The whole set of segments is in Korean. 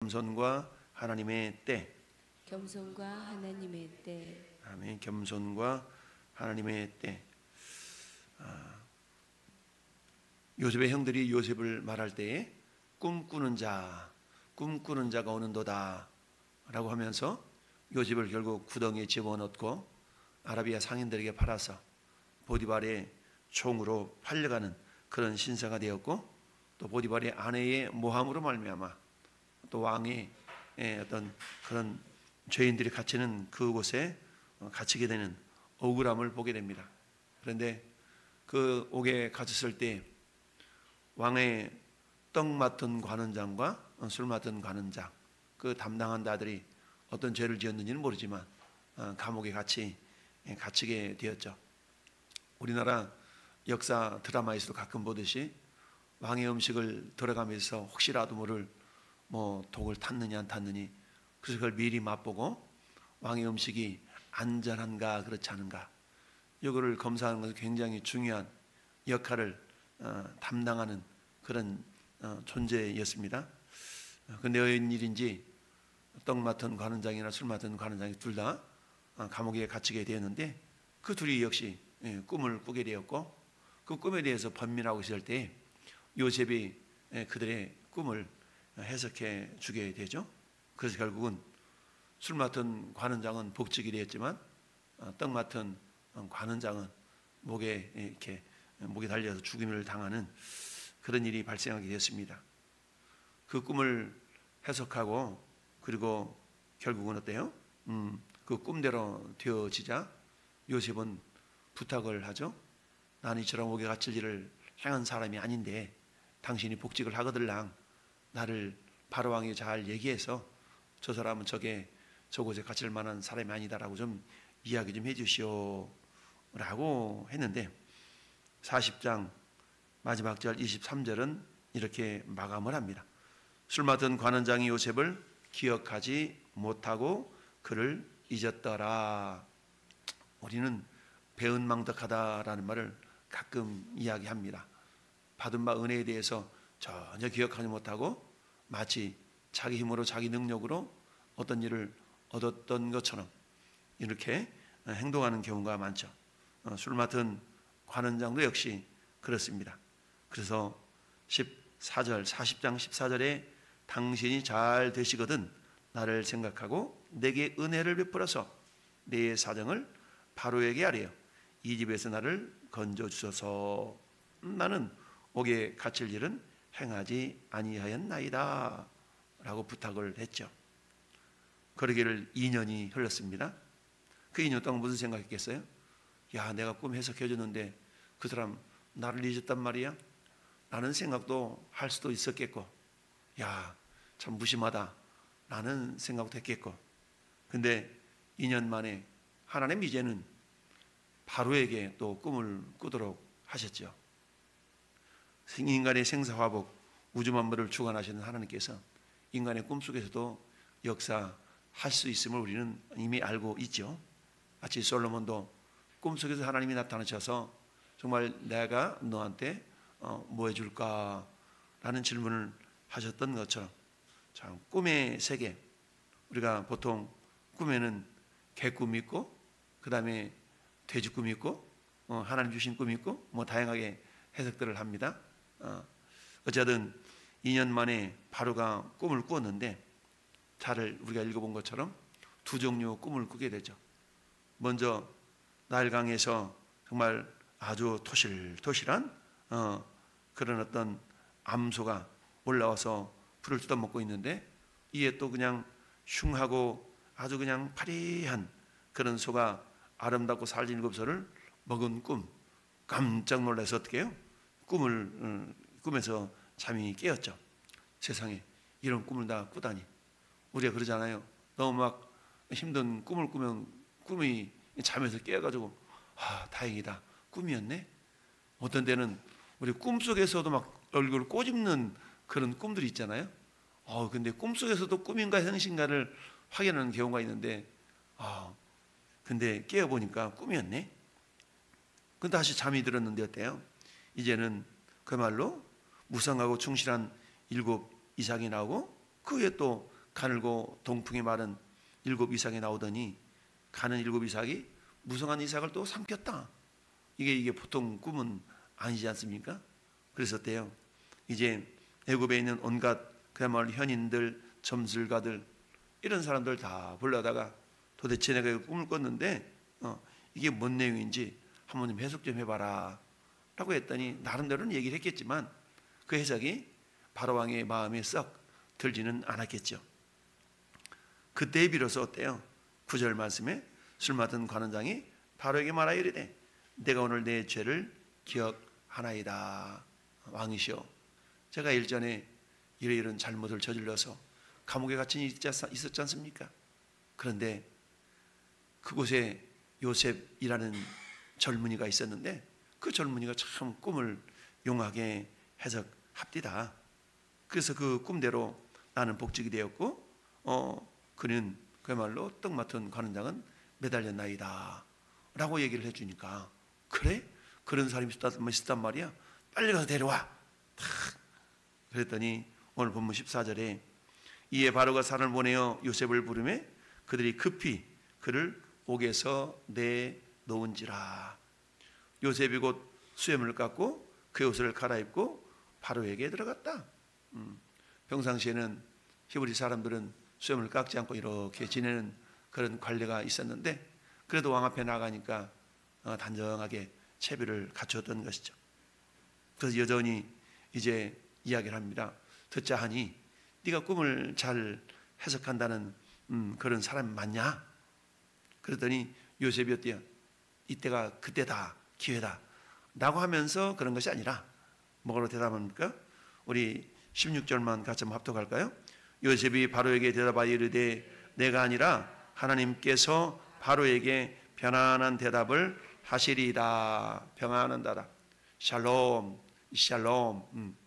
겸손과 하나님의 때. 겸손과 하나님의 때. 아멘. 겸손과 하나님의 때. 요셉의 형들이 요셉을 말할 때에 꿈꾸는 자가 오는도다 라고 하면서 요셉을 결국 구덩이에 집어넣고 아라비아 상인들에게 팔아서 보디발의 총으로 팔려가는 그런 신세가 되었고, 또 보디발의 아내의 모함으로 말미암아 또 왕의 어떤 그런 죄인들이 갇히는 그곳에 갇히게 되는 억울함을 보게 됩니다. 그런데 그 옥에 갇혔을 때 왕의 떡 맡은 관원장과 술 맡은 관원장, 그 담당한 자들이 어떤 죄를 지었는지는 모르지만 감옥에 갇히게 되었죠. 우리나라 역사 드라마에서도 가끔 보듯이 왕의 음식을 들어가면서 혹시라도 모를 독을 탔느니 안 탔느니, 그래서 그걸 미리 맛보고 왕의 음식이 안전한가 그렇지 않은가, 이거를 검사하는 것은 굉장히 중요한 역할을 담당하는 그런 존재였습니다. 근데 웬일인지 떡 맡은 관원장이나 술 맡은 관원장이 둘 다 감옥에 갇히게 되었는데, 그 둘이 역시 꿈을 꾸게 되었고, 그 꿈에 대해서 번민하고 있을 때 요셉이 그들의 꿈을 해석해 주게 되죠. 그래서 결국은 술 맡은 관원장은 복직이 되었지만 떡 맡은 관원장은 목에 달려서 죽임을 당하는 그런 일이 발생하게 되었습니다. 그 꿈을 해석하고 그리고 결국은 어때요? 그 꿈대로 되어지자 요셉은 부탁을 하죠. 나는 이처럼 옥에 갇힐 일을 행한 사람이 아닌데 당신이 복직을 하거들랑 나를 바로왕에 잘 얘기해서 저 사람은 저곳에 갇힐 만한 사람이 아니다라고 좀 이야기 좀 해주시오 라고 했는데, 40장 마지막 절 23절은 이렇게 마감을 합니다. 술 맡은 관원장이 요셉을 기억하지 못하고 그를 잊었더라. 우리는 배은망덕하다라는 말을 가끔 이야기합니다. 받은 바 은혜에 대해서 전혀 기억하지 못하고 마치 자기 힘으로 자기 능력으로 어떤 일을 얻었던 것처럼 이렇게 행동하는 경우가 많죠. 술 맡은 관원장도 역시 그렇습니다. 그래서 40장 14절에 당신이 잘 되시거든 나를 생각하고 내게 은혜를 베풀어서 내 사정을 바로에게 아뢰어 이 집에서 나를 건져주소서. 나는 옥에 갇힐 일은 행하지 아니하였나이다 라고 부탁을 했죠. 그러기를 2년이 흘렀습니다. 그 2년 동안 무슨 생각했겠어요? 야, 내가 꿈 해석해 줬는데 그 사람 나를 잊었단 말이야? 라는 생각도 할 수도 있었겠고, 야, 참 무심하다 라는 생각도 했겠고. 근데 2년 만에 하나님 이제는 바로에게 또 꿈을 꾸도록 하셨죠. 인간의 생사화복 우주만물을 주관하시는 하나님께서 인간의 꿈속에서도 역사할 수 있음을 우리는 이미 알고 있죠. 마치 솔로몬도 꿈속에서 하나님이 나타나셔서 정말 내가 너한테 뭐 해줄까 라는 질문을 하셨던 것처럼, 참 꿈의 세계, 우리가 보통 꿈에는 개꿈이 있고 그 다음에 돼지 꿈이 있고 하나님 주신 꿈이 있고 다양하게 해석들을 합니다. 어쨌든 2년 만에 바로가 꿈을 꾸었는데, 우리가 읽어본 것처럼 두 종류 꿈을 꾸게 되죠. 먼저 나일강에서 정말 아주 토실토실한 그런 어떤 암소가 올라와서 풀을 뜯어먹고 있는데, 이에 또 그냥 흉하고 아주 그냥 파리한 그런 소가 아름답고 살진 7소를 먹은 꿈. 깜짝 놀라서 어떻게 해요? 꿈에서 잠이 깨었죠. 세상에 이런 꿈을 다 꾸다니. 우리가 그러잖아요. 너무 막 힘든 꿈을 꾸면 꿈이 잠에서 깨어가지고 다행이다, 꿈이었네. 어떤 때는 우리 꿈속에서도 막 얼굴을 꼬집는 그런 꿈들이 있잖아요. 근데 꿈속에서도 꿈인가 현실인가를 확인하는 경우가 있는데, 근데 깨어보니까 꿈이었네. 근데 다시 잠이 들었는데 어때요? 이제는 그야말로 무성하고 충실한 7 이삭이 나오고 그 후에 또 가늘고 동풍이 마른 7 이삭이 나오더니 가는 7 이삭이 무성한 이삭을 또 삼켰다. 이게 보통 꿈은 아니지 않습니까? 그랬었대요. 이제 애굽에 있는 온갖 그야말로 현인들, 점술가들 이런 사람들 다 불러다가 도대체 내가 꿈을 꿨는데 이게 뭔 내용인지 한번 좀 해석 좀 해봐라 라고 했더니 나름대로는 얘기를 했겠지만 그 해석이 바로왕의 마음에 썩 들지는 않았겠죠. 그때에 비로소 어때요? 9절 말씀에 술 맡은 관원장이 바로에게 말하여 이르되 내가 오늘 내 죄를 기억하나이다. 왕이시여, 제가 일전에 이런 잘못을 저질러서 감옥에 갇힌 일이 있었지 않습니까? 그런데 그곳에 요셉이라는 젊은이가 있었는데 그 젊은이가 참 꿈을 용하게 해석합디다. 그래서 그 꿈대로 나는 복직이 되었고 그는 그야말로 떡 맡은 관원장은 매달렸나이다 라고 얘기를 해주니까 그래? 그런 사람이 있었단 말이야. 빨리 가서 데려와. 그랬더니 오늘 본문 14절에 이에 바로가 사람을 보내어 요셉을 부르매 그들이 급히 그를 옥에서 내놓은지라. 요셉이 곧 수염을 깎고 그 옷을 갈아입고 바로에게 들어갔다. 평상시에는 히브리 사람들은 수염을 깎지 않고 이렇게 지내는 그런 관례가 있었는데 그래도 왕 앞에 나가니까 단정하게 채비를 갖추었던 것이죠. 그래서 여전히 이제 이야기를 합니다. 듣자 하니 네가 꿈을 잘 해석한다는 그런 사람 맞냐? 그랬더니 요셉이 어때요? 이때가 그때다, 기회다 라고 하면서 그런 것이 아니라 뭐라고 대답합니까? 우리 16절만 같이 한번 합독할까요? 요셉이 바로에게 대답하여 이르되 내가 아니라 하나님께서 바로에게 편안한 대답을 하시리이다. 평안한 대답. 샬롬, 샬롬.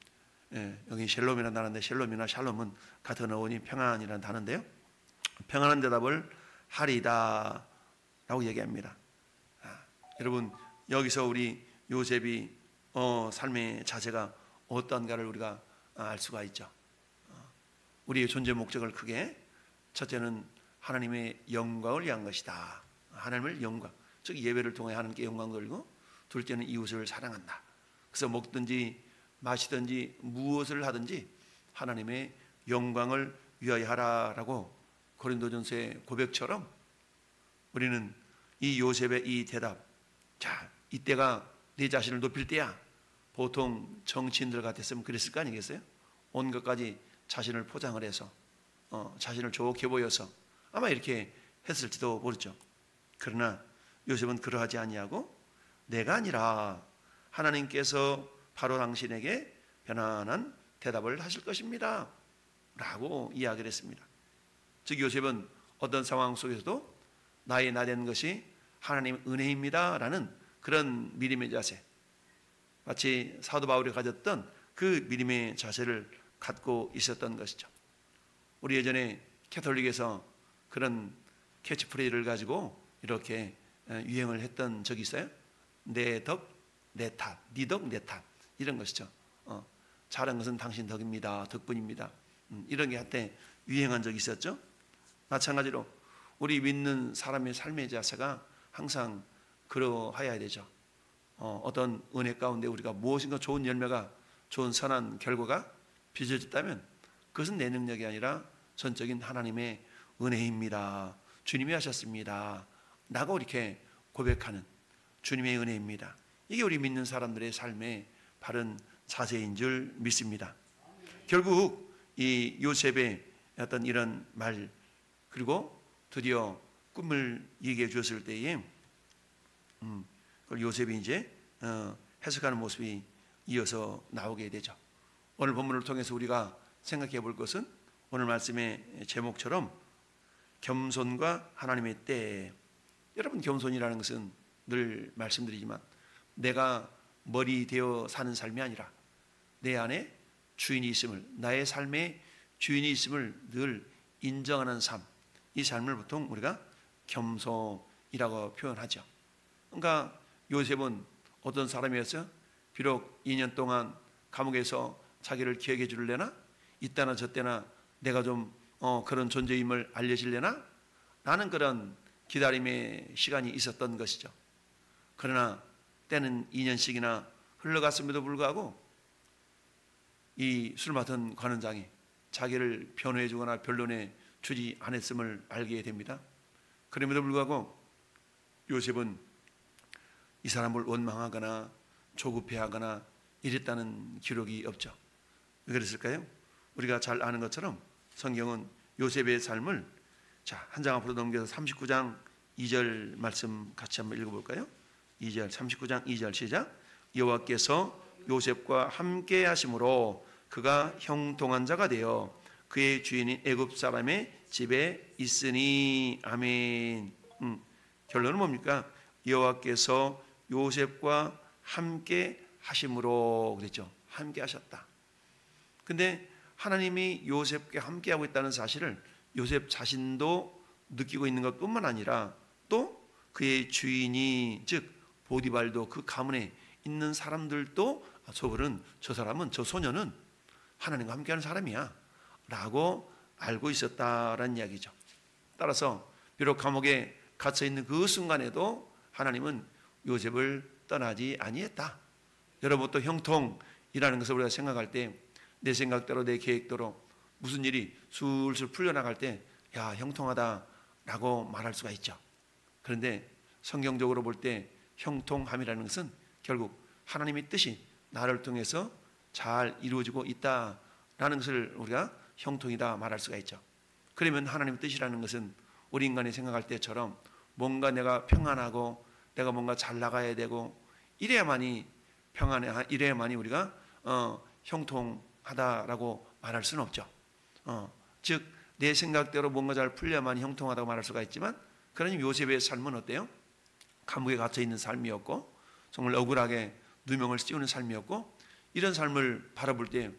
여기 샬롬이라는 단어인데 샬롬이나 샬롬은 같은 어원이 평안이라는 단어인데요. 평안한 대답을 하리이다 라고 얘기합니다. 여러분 여기서 우리 요셉이 삶의 자세가 어떤가를 우리가 알 수가 있죠. 우리의 존재 목적을 크게 첫째는 하나님의 영광을 위한 것이다. 하나님을 영광, 즉 예배를 통해 하나님께 영광 돌리고 둘째는 이웃을 사랑한다. 그래서 먹든지 마시든지 무엇을 하든지 하나님의 영광을 위하여 하라라고 고린도전서의 고백처럼 우리는 이 요셉의 이 대답, 자 이때가 네 자신을 높일 때야. 보통 정치인들 같았으면 그랬을 거 아니겠어요? 온 것까지 자신을 포장을 해서 자신을 좋게 보여서 아마 이렇게 했을지도 모르죠. 그러나 요셉은 그러하지 아니하고 내가 아니라 하나님께서 바로 당신에게 편안한 대답을 하실 것입니다 라고 이야기를 했습니다. 즉 요셉은 어떤 상황 속에서도 나의 나된 것이 하나님의 은혜입니다 라는 그런 믿음의 자세, 마치 사도 바울이 가졌던 그 믿음의 자세를 갖고 있었던 것이죠. 우리 예전에 캐톨릭에서 그런 캐치프레이즈를 가지고 이렇게 유행을 했던 적이 있어요. 내 덕, 내 탓, 네 덕, 내 탓 이런 것이죠. 잘한 것은 당신 덕입니다. 덕분입니다. 이런 게 한때 유행한 적이 있었죠. 마찬가지로 우리 믿는 사람의 삶의 자세가 항상 그러하여야 되죠. 어떤 은혜 가운데 우리가 무엇인가 좋은 열매가, 좋은 선한 결과가 빚어졌다면 그것은 내 능력이 아니라 전적인 하나님의 은혜입니다. 주님이 하셨습니다 라고 이렇게 고백하는 주님의 은혜입니다. 이게 우리 믿는 사람들의 삶의 바른 자세인 줄 믿습니다. 결국 이 요셉의 어떤 이런 말, 그리고 드디어 꿈을 얘기해 주었을 때에 요셉이 이제 해석하는 모습이 이어서 나오게 되죠. 오늘 본문을 통해서 우리가 생각해 볼 것은 오늘 말씀의 제목처럼 겸손과 하나님의 때. 여러분 겸손이라는 것은 늘 말씀드리지만 내가 머리 되어 사는 삶이 아니라 내 안에 주인이 있음을, 나의 삶의 주인이 있음을 늘 인정하는 삶, 이 삶을 보통 우리가 겸손이라고 표현하죠. 그러니까 요셉은 어떤 사람이었어요? 비록 2년 동안 감옥에서 자기를 기억해 주려나 이때나 저때나 내가 좀 그런 존재임을 알려질려나? 라는 그런 기다림의 시간이 있었던 것이죠. 그러나 때는 2년씩이나 흘러갔음에도 불구하고 이 술 맡은 관원장이 자기를 변호해 주거나 변론해 주지 않았음을 알게 됩니다. 그럼에도 불구하고 요셉은 이 사람을 원망하거나 조급해하거나 이랬다는 기록이 없죠. 왜 그랬을까요? 우리가 잘 아는 것처럼 성경은 요셉의 삶을 한 장 앞으로 넘겨서 39장 2절 말씀 같이 한번 읽어볼까요? 2절 39장 2절 시작. 여호와께서 요셉과 함께 하심으로 그가 형통한 자가 되어 그의 주인인 애굽 사람의 집에 있으니. 아멘. 결론은 뭡니까? 여호와께서 요셉과 함께 하심으로 그랬죠. 함께 하셨다. 근데 하나님이 요셉과 함께 하고 있다는 사실을 요셉 자신도 느끼고 있는 것뿐만 아니라 또 그의 주인이 즉 보디발도 그 가문에 있는 사람들도 저 사람은 저 소녀는 하나님과 함께하는 사람이야 라고 알고 있었다라는 이야기죠. 따라서 비록 감옥에 갇혀 있는 그 순간에도 하나님은 요셉을 떠나지 아니했다. 여러분 또 형통이라는 것을 우리가 생각할 때 내 생각대로 내 계획대로 무슨 일이 술술 풀려나갈 때 야 형통하다라고 말할 수가 있죠. 그런데 성경적으로 볼 때 형통함이라는 것은 결국 하나님의 뜻이 나를 통해서 잘 이루어지고 있다라는 것을 우리가 형통이다 말할 수가 있죠. 그러면 하나님의 뜻이라는 것은 우리 인간이 생각할 때처럼 뭔가 내가 평안하고 내가 뭔가 잘 나가야 되고 이래야만이 평안해, 이래야만이 우리가 형통하다라고 말할 수는 없죠. 즉 내 생각대로 뭔가 잘 풀려야만이 형통하다고 말할 수가 있지만 그러니 요셉의 삶은 어때요? 감옥에 갇혀 있는 삶이었고 정말 억울하게 누명을 씌우는 삶이었고 이런 삶을 바라볼 때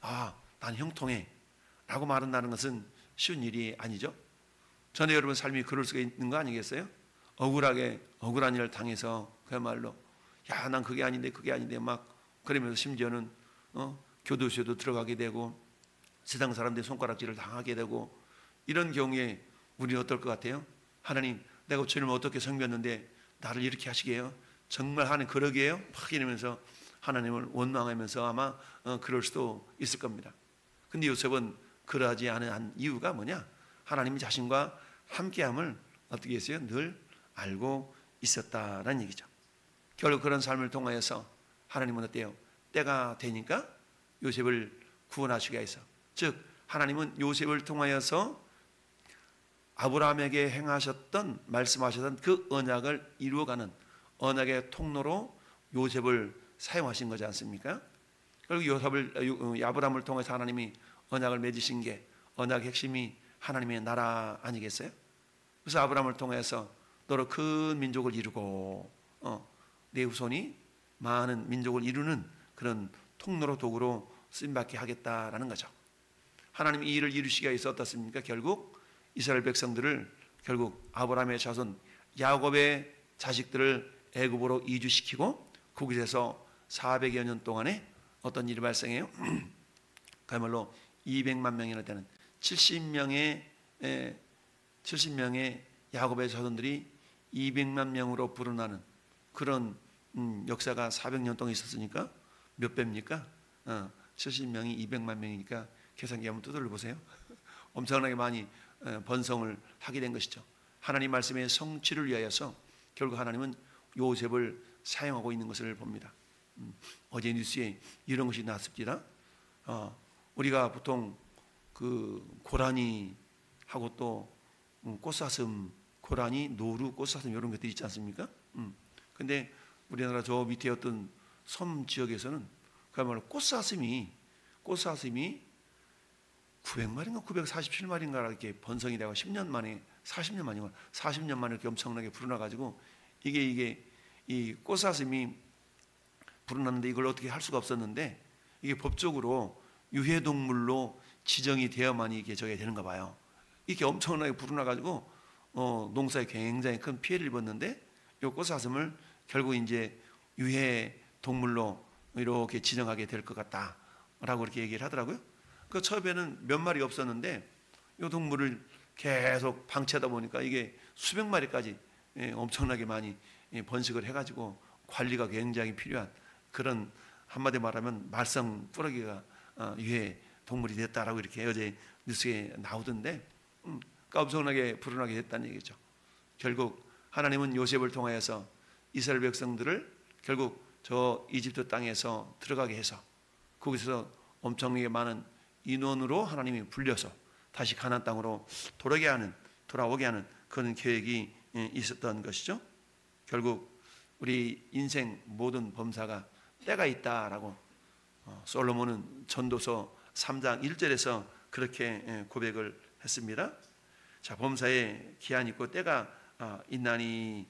난 형통해 라고 말한다는 것은 쉬운 일이 아니죠. 전에 여러분 삶이 그럴 수가 있는 거 아니겠어요? 억울하게 억울한 일을 당해서 그야말로 난 그게 아닌데 막 그러면서 심지어는 교도소에도 들어가게 되고 세상 사람들의 손가락질을 당하게 되고 이런 경우에 우리는 어떨 것 같아요? 하나님 내가 주님을 어떻게 섬겼는데 나를 이렇게 하시게요? 정말 하나님 그러게요? 막 이러면서 하나님을 원망하면서 아마 그럴 수도 있을 겁니다. 근데 요셉은 그러하지 않은 이유가 뭐냐? 하나님이 자신과 함께함을 어떻게 했어요? 늘 알고 있었다라는 얘기죠. 결국 그런 삶을 통하여서 하나님은 어때요? 때가 되니까 요셉을 구원하시게 해서 즉 하나님은 요셉을 통하여서 아브라함에게 행하셨던 말씀하셨던 그 언약을 이루어가는 언약의 통로로 요셉을 사용하신 거지 않습니까? 그리고 아브라함을 통해서 하나님이 언약을 맺으신 게 언약의 핵심이 하나님의 나라 아니겠어요? 그래서 아브라함을 통해서 너로 큰 민족을 이루고 내 후손이 많은 민족을 이루는 그런 통로로 도구로 쓰임받게 하겠다라는 거죠. 하나님이 이 일을 이루시기 위해서 어떻습니까? 결국 이스라엘 백성들을 결국 아브라함의 자손 야곱의 자식들을 애굽으로 이주시키고 거기서 400여 년 동안에 어떤 일이 발생해요? 그야말로 200만 명이나 되는 70명의 야곱의 자손들이 200만 명으로 불어나는 그런 역사가 400년 동안 있었으니까 몇 배입니까? 70명이 200만 명이니까 계산기 한번 두들려 보세요. 엄청나게 많이 번성을 하게 된 것이죠. 하나님 말씀의 성취를 위하여서 결국 하나님은 요셉을 사용하고 있는 것을 봅니다. 어제 뉴스에 이런 것이 나왔습니다. 우리가 보통 그 고라니하고 또 꽃사슴, 고라니, 노루, 꽃사슴 이런 것들이 있지 않습니까? 근데 우리나라 저 밑에 어떤 섬 지역에서는 그야말로 꽃사슴이 900마리인가 947마리인가 이렇게 번성이 되고 10년 만에 40년 만에 이렇게 엄청나게 불어나가지고 이게 이 꽃사슴이 불어났는데 이걸 어떻게 할 수가 없었는데 이게 법적으로 유해동물로 지정이 되어야만이 이게 저게 되는가 봐요. 이렇게 엄청나게 불어나가지고 농사에 굉장히 큰 피해를 입었는데 이 꽃사슴을 결국 이제 유해동물로 이렇게 지정하게 될 것 같다라고 이렇게 얘기를 하더라고요. 그 처음에는 몇 마리 없었는데 이 동물을 계속 방치하다 보니까 이게 수백 마리까지 엄청나게 많이 번식을 해가지고 관리가 굉장히 필요한 그런, 한마디 말하면 말썽 꾸러기가 유해 동물이 됐다라고 이렇게 어제 뉴스에 나오던데, 엄청나게 불운하게 됐다는 얘기죠. 결국 하나님은 요셉을 통하여서 이스라엘 백성들을 결국 저 이집트 땅에서 들어가게 해서 거기서 엄청나게 많은 인원으로 하나님이 불려서 다시 가나안 땅으로 돌아오게 하는 그런 계획이 있었던 것이죠. 결국 우리 인생 모든 범사가 때가 있다라고 솔로몬은 전도서 3장 1절에서 그렇게 고백을 했습니다. 자, 범사에 기한이 있고 때가 있나니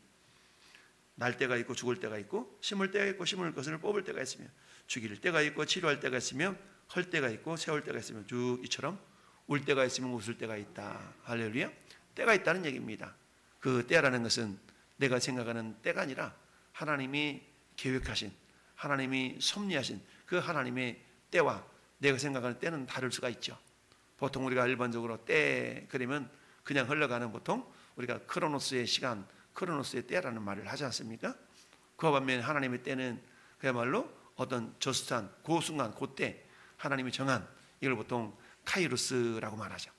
날 때가 있고 죽을 때가 있고 심을 때가 있고 심을 것을 뽑을 때가 있으며 죽일 때가 있고 치료할 때가 있으며 헐 때가 있고 세울 때가 있으며 쭉 이처럼 울 때가 있으면 웃을 때가 있다. 할렐루야. 때가 있다는 얘기입니다. 그 때라는 것은 내가 생각하는 때가 아니라 하나님이 계획하신, 하나님이 섭리하신 그 하나님의 때와 내가 생각하는 때는 다를 수가 있죠. 보통 우리가 일반적으로 때 그러면 그냥 흘러가는, 보통 우리가 크로노스의 시간, 크로노스의 때라는 말을 하지 않습니까? 그와 반면에 하나님의 때는 그야말로 어떤 저수한 그 순간 그때 하나님이 정한, 이걸 보통 카이로스라고 말하죠.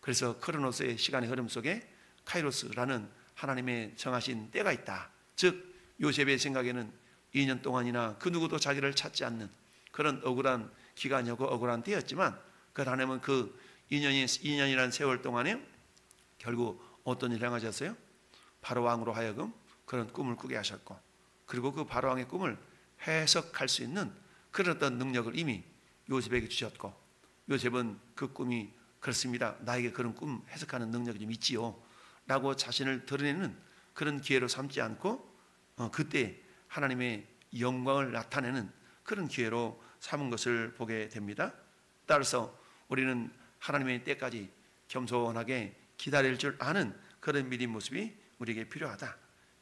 그래서 크로노스의 시간의 흐름 속에 카이로스라는 하나님의 정하신 때가 있다. 즉 요셉의 생각에는 2년 동안이나 그 누구도 자기를 찾지 않는 그런 억울한 기간이었고 억울한 때였지만, 그 하나님은 그 2년이라는 세월 동안에 결국 어떤 일을 행하셨어요? 바로왕으로 하여금 그런 꿈을 꾸게 하셨고, 그리고 그 바로왕의 꿈을 해석할 수 있는 그런 어떤 능력을 이미 요셉에게 주셨고, 요셉은 그 꿈이 그렇습니다, 나에게 그런 꿈 해석하는 능력이 좀 있지요 라고 자신을 드러내는 그런 기회로 삼지 않고 그때 하나님의 영광을 나타내는 그런 기회로 삼은 것을 보게 됩니다. 따라서 우리는 하나님의 때까지 겸손하게 기다릴 줄 아는 그런 믿음 모습이 우리에게 필요하다.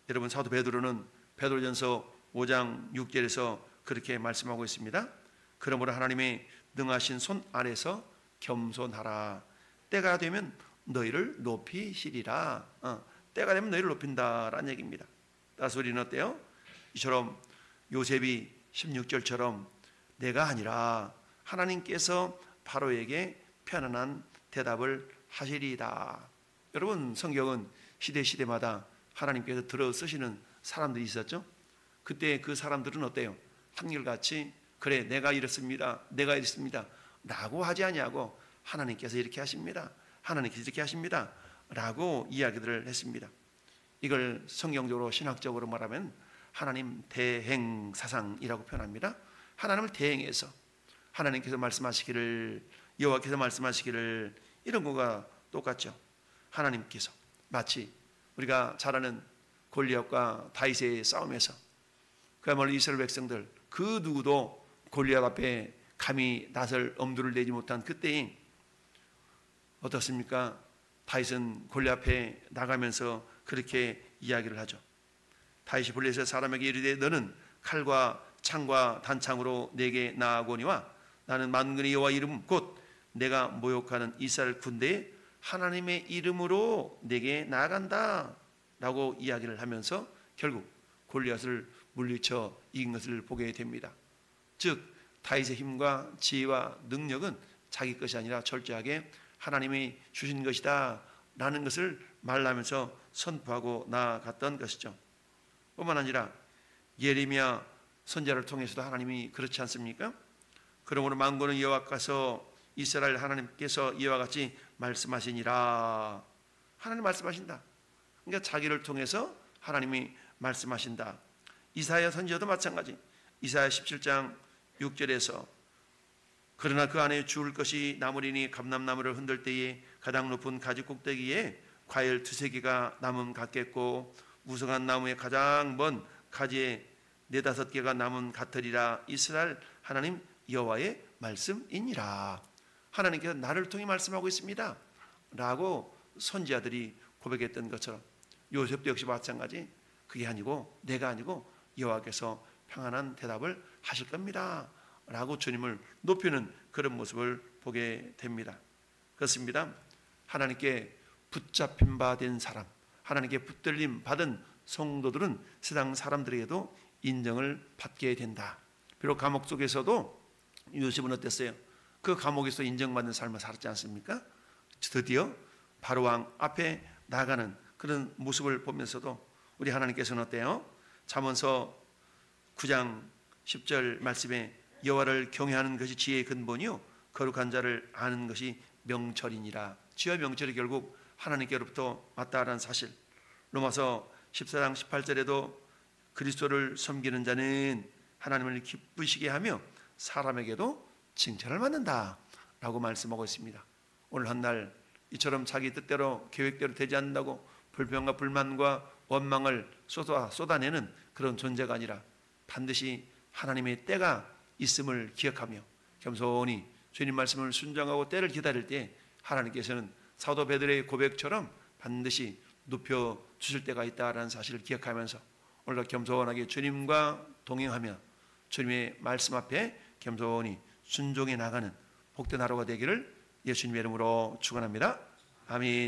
여러분, 사도 베드로는 베드로전서 5장 6절에서 그렇게 말씀하고 있습니다. 그러므로 하나님의 능하신 손 아래서 겸손하라. 때가 되면 너희를 높이시리라. 때가 되면 너희를 높인다라는 얘기입니다. 따라서 우리는 어때요? 이처럼 요셉이 16절처럼 내가 아니라 하나님께서 바로에게 편안한 대답을 하시리이다. 여러분, 성경은 시대마다 하나님께서 들어 쓰시는 사람들이 있었죠. 그때 그 사람들은 어때요? 한결같이 그래 내가 이렇습니다, 내가 이렇습니다 라고 하지 아니하고 하나님께서 이렇게 하십니다, 하나님께서 이렇게 하십니다 라고 이야기들을 했습니다. 이걸 성경적으로 신학적으로 말하면 하나님 대행사상이라고 표현합니다. 하나님을 대행해서 하나님께서 말씀하시기를, 여호와께서 말씀하시기를, 이런 거가 똑같죠. 하나님께서 마치 우리가 잘 아는 골리앗과 다윗의 싸움에서 그야말로 이스라엘 백성들 그 누구도 골리앗 앞에 감히 나설 엄두를 내지 못한 그때에 어떻습니까? 다윗은 골리앗 앞에 나가면서 그렇게 이야기를 하죠. 다윗이 블레셋 사람에게 이르되 너는 칼과 창과 단창으로 내게 나아오거니와 나는 만군의 여호와 이름 곧 내가 모욕하는 이스라엘 군대에 하나님의 이름으로 내게 나아간다 라고 이야기를 하면서 결국 골리앗을 물리쳐 이긴 것을 보게 됩니다. 즉 다윗의 힘과 지혜와 능력은 자기 것이 아니라 철저하게 하나님이 주신 것이다 라는 것을 말하면서 선포하고 나아갔던 것이죠. 뿐만 아니라 예레미야 선지자를 통해서도 하나님이 그렇지 않습니까? 그러므로 만군의 여호와께서 이스라엘 하나님께서 이와 같이 말씀하시니라. 하나님 말씀하신다. 그러니까 자기를 통해서 하나님이 말씀하신다. 이사야 선지자도 마찬가지. 이사야 17장 6절에서 그러나 그 안에 주울 것이 남으리니 감람나무를 흔들 때에 가장 높은 가지 꼭대기에 과일 두세 개가 남음 같겠고 무성한 나무의 가장 먼 가지에 네다섯 개가 남음 같으리라. 이스라엘 하나님 여호와의 말씀이니라. 하나님께서 나를 통해 말씀하고 있습니다 라고 선지자들이 고백했던 것처럼 요셉도 역시 마찬가지. 그게 아니고 내가 아니고 여호와께서 평안한 대답을 하실 겁니다 라고 주님을 높이는 그런 모습을 보게 됩니다. 그렇습니다. 하나님께 붙잡힌 바 된 사람, 하나님께 붙들림 받은 성도들은 세상 사람들에게도 인정을 받게 된다. 비록 감옥 속에서도 요셉은 어땠어요? 그 감옥에서 인정받는 삶을 살았지 않습니까? 드디어 바로왕 앞에 나가는 그런 모습을 보면서도 우리 하나님께서는 어때요? 잠언서 9장 10절 말씀에 여호와를 경외하는 것이 지혜의 근본이요 거룩한 자를 아는 것이 명철이니라. 지혜와 명철이 결국 하나님께로부터 왔다라는 사실. 로마서 14장 18절에도 그리스도를 섬기는 자는 하나님을 기쁘시게 하며 사람에게도 칭찬을 받는다 라고 말씀하고 있습니다. 오늘 한 날 이처럼 자기 뜻대로 계획대로 되지 않는다고 불평과 불만과 원망을 쏟아내는 그런 존재가 아니라 반드시 하나님의 때가 있음을 기억하며 겸손히 주님 말씀을 순종하고 때를 기다릴 때 하나님께서는 사도 베드로의 고백처럼 반드시 눕혀 주실 때가 있다라는 사실을 기억하면서 오늘도 겸손하게 주님과 동행하며 주님의 말씀 앞에 겸손히 순종해 나가는 복된 하루가 되기를 예수님의 이름으로 축원합니다. 아멘.